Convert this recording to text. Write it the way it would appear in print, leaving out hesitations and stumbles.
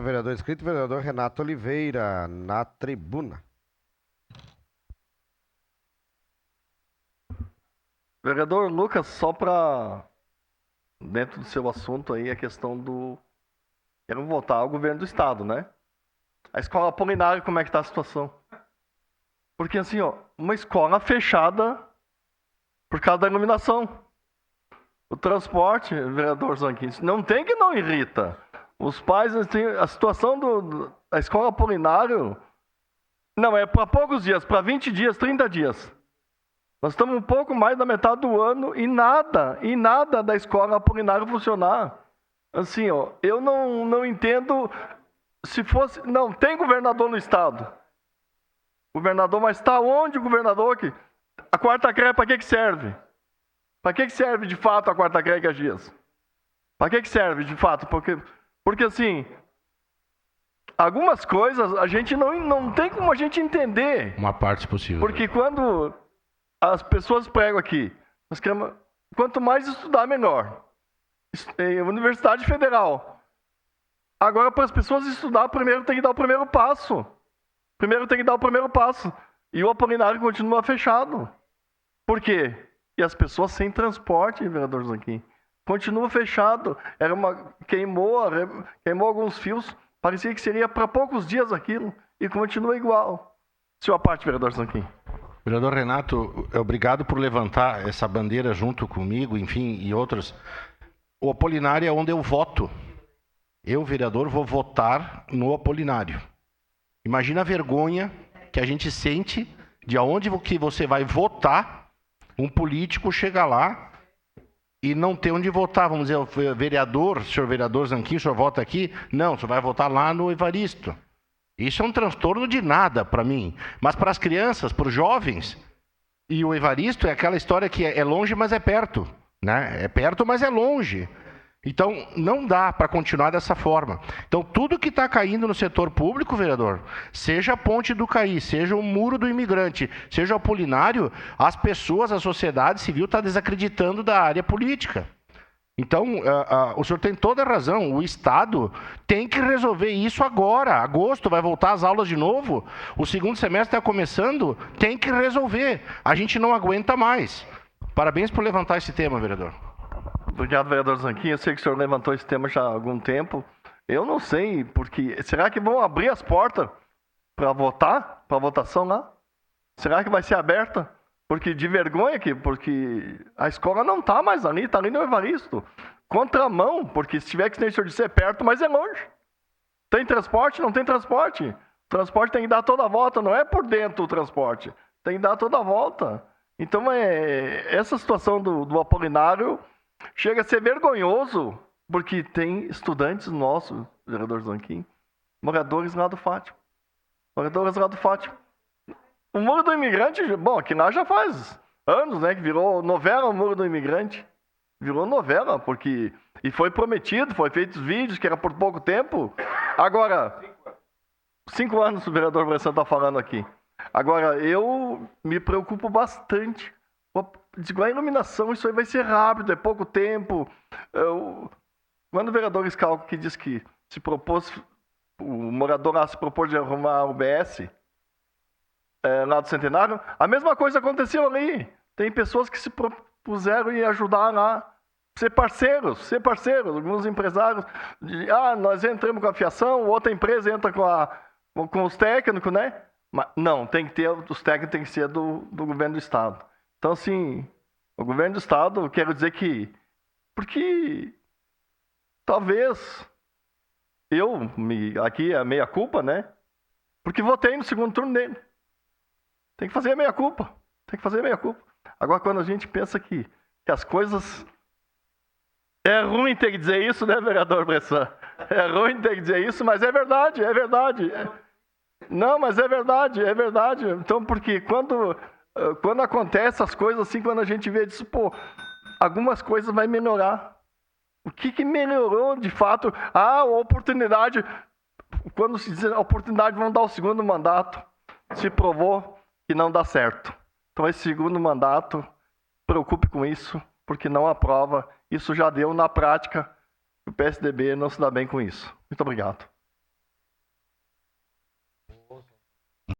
Vereador inscrito, vereador Renato Oliveira, na tribuna. Vereador Lucas, só para dentro do seu assunto aí, a questão do... Quero voltar ao governo do estado, né? A escola Apolinário, como é que tá a situação? Porque assim, ó, uma escola fechada por causa da iluminação. O transporte, vereador Zanquim, não tem que não irrita. Os pais, assim, a situação da escola Apolinário, não, é para poucos dias, para 20 dias, 30 dias. Nós estamos um pouco mais da metade do ano e nada da escola Apolinário funcionar. Assim, ó, eu não entendo se fosse... Não, tem governador no estado. Governador, mas está onde o governador aqui? A quarta CREA para que serve? Para que serve de fato a quarta CREA em Caxias? Para que serve de fato? Porque assim, algumas coisas a gente não tem como a gente entender. Uma parte possível. Porque quando as pessoas pregam aqui, nós queremos, quanto mais estudar, melhor. Universidade Federal. Agora, para as pessoas estudar, primeiro tem que dar o primeiro passo. E o Apolinário continua fechado. Por quê? E as pessoas sem transporte, vereador Zanquim, continua fechado. Queimou alguns fios. Parecia que seria para poucos dias aquilo. E continua igual. Sua parte, vereador Zanquim. Vereador Renato, obrigado por levantar essa bandeira junto comigo, enfim, e outros. O Apolinário é onde eu voto. Eu, vereador, vou votar no Apolinário. Imagina a vergonha que a gente sente de aonde que você vai votar, um político chega lá e não ter onde votar. Vamos dizer, o vereador, senhor vereador Zanquim, o senhor vota aqui? Não, o senhor vai votar lá no Evaristo. Isso é um transtorno de nada para mim. Mas para as crianças, para os jovens, e o Evaristo é aquela história que é longe, mas é perto. Né? É perto, mas é longe. Então, não dá para continuar dessa forma. Então, tudo que está caindo no setor público, vereador, seja a ponte do Caí, seja o muro do imigrante, seja o Apolinário, as pessoas, a sociedade civil está desacreditando da área política. Então, o senhor tem toda a razão, o Estado tem que resolver isso agora. Agosto vai voltar às aulas de novo, o segundo semestre está começando, tem que resolver. A gente não aguenta mais. Parabéns por levantar esse tema, vereador. Obrigado, vereador Zanquim. Eu sei que o senhor levantou esse tema já há algum tempo. Eu não sei, porque... Será que vão abrir as portas para votar? Para votação lá? Será que vai ser aberta? Porque de vergonha aqui, porque a escola não está mais ali, está ali no Evaristo. Contramão, porque se tiver que nem o senhor disse, é perto, mas é longe. Tem transporte? Não tem transporte. O transporte tem que dar toda a volta, não é por dentro o transporte. Tem que dar toda a volta. Então, essa situação do Apolinário... Chega a ser vergonhoso, porque tem estudantes nossos, vereador Zanquim, moradores lá do Fátima. O Muro do Imigrante, bom, aqui lá já faz anos, né, que virou novela o Muro do Imigrante. Virou novela, porque... E foi prometido, foi feitos vídeos, que era por pouco tempo. Agora, 5 anos o vereador Bressan está falando aqui. Agora, eu me preocupo bastante. Digo, a iluminação, isso aí vai ser rápido, é pouco tempo. Quando o vereador Scalco que diz que se propôs, o morador lá se propôs de arrumar a UBS lá do Centenário, a mesma coisa aconteceu ali. Tem pessoas que se propuseram em ajudar lá, ser parceiros, alguns empresários. Nós entramos com a fiação, outra empresa entra com os técnicos, né? Mas não, os técnicos têm que ser do governo do estado. Então, assim, o governo do estado, eu quero dizer que... Porque talvez aqui é a meia-culpa, né? Porque votei no segundo turno dele. Tem que fazer a meia-culpa. Agora, quando a gente pensa que as coisas... É ruim ter que dizer isso, né, vereador Bressan? É ruim ter que dizer isso, mas é verdade. Não, mas é verdade. Então, porque quando acontece as coisas assim, quando a gente vê disso, algumas coisas vai melhorar. O que melhorou de fato? A oportunidade, quando se diz a oportunidade, vão dar o segundo mandato, se provou que não dá certo. Então esse segundo mandato, preocupe com isso, porque não aprova. Isso já deu na prática, o PSDB não se dá bem com isso. Muito obrigado.